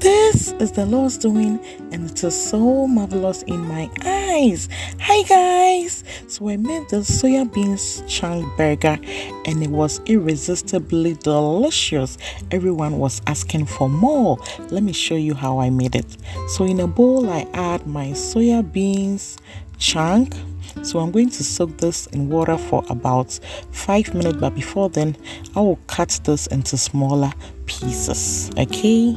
This is the Lord's doing, and it is so marvelous in my eyes. Hi guys! So I made the soya beans chunk burger, and it was irresistibly delicious. Everyone was asking for more. Let me show you how I made it. So in a bowl, I add my soya beans chunk. So I'm going to soak this in water for about 5 minutes, but before then I will cut this into smaller pieces. Okay,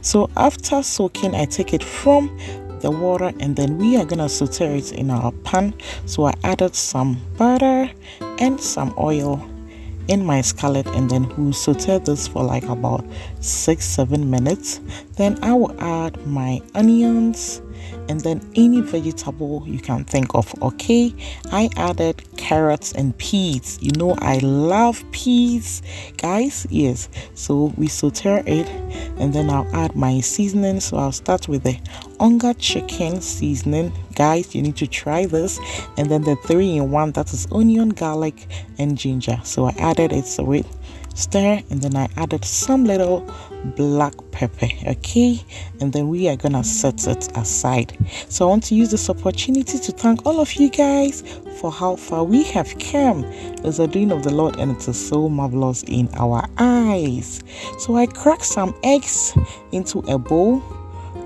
so after soaking, I take it from the water and then we are gonna saute it in our pan. So I added some butter and some oil in my skillet, and then we'll saute this for like about 6-7 minutes. Then I will add my onions and then any vegetable you can think of. Okay, I added carrots and peas. You know I love peas, guys. Yes, so we saute it, and then I'll add my seasoning. So I'll start with the onga chicken seasoning. Guys, you need to try this. And then the 3-in-1, that is onion, garlic and ginger. So I added it, so it stir, and then I added some little black pepper. Okay, and then we are gonna set it aside. So I want to use this opportunity to thank all of you guys for how far we have come. It's the doing of the Lord, and it is so marvelous in our eyes. So I cracked some eggs into a bowl,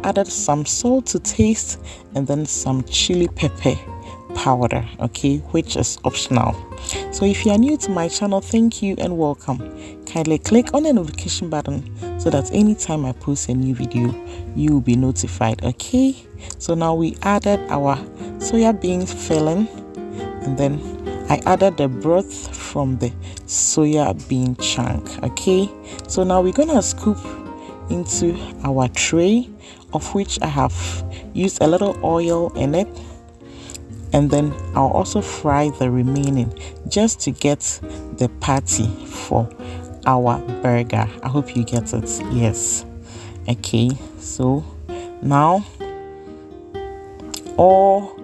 added some salt to taste, and then some chili pepper powder, okay, which is optional. So if you are new to my channel, thank you and welcome. Kindly click on the notification button so that anytime I post a new video you will be notified. Okay, so now we added our soya beans filling, and then I added the broth from the soya bean chunk. Okay, so now we're gonna scoop into our tray, of which I have used a little oil in it, and then I'll also fry the remaining just to get the patty for our burger. I hope you get it. Yes. Okay, so now all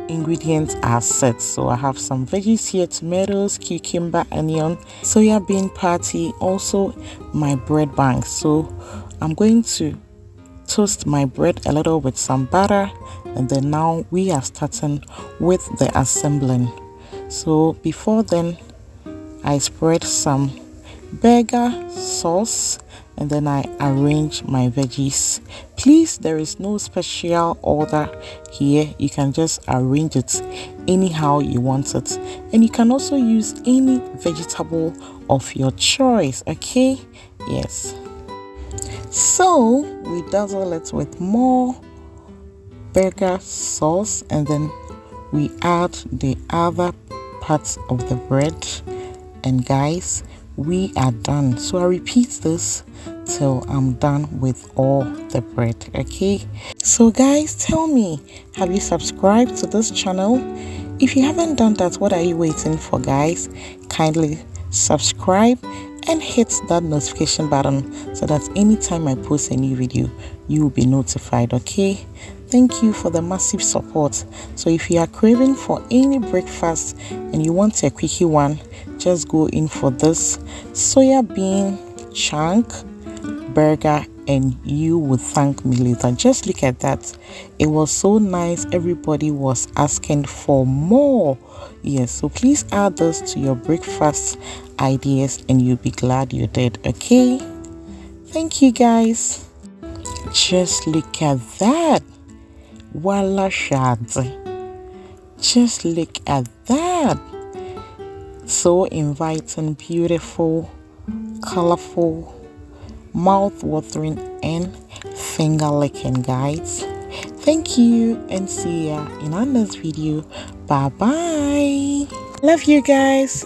ingredients are set. So I have some veggies here: tomatoes, cucumber, onion, soya bean patty, also my bread banks. So I'm going to toast my bread a little with some butter, and then now we are starting with the assembling. So before then I spread some burger sauce, and then I arrange my veggies. Please, there is no special order here. You can just arrange it anyhow you want it, and you can also use any vegetable of your choice. Okay, yes. So we dazzle it with more burger sauce, and then we add the other parts of the bread, and guys, we are done. So I repeat this till I'm done with all the bread. Okay, so guys, tell me, have you subscribed to this channel? If you haven't done that, what are you waiting for, guys? Kindly subscribe and hit that notification button so that anytime I post a new video you will be notified. Okay, thank you for the massive support. So if you are craving for any breakfast and you want a quickie one, just go in for this soya bean chunk burger and you will thank me later. Just look at that, it was so nice. Everybody was asking for more. Yes, so please add this to your breakfast ideas and you'll be glad you did. Okay, thank you guys. Just look at that. Wala shad. Just look at that. So inviting, beautiful, colorful, mouth-watering and finger-licking, guys. Thank you and see ya in our next video. Bye bye. Love you guys.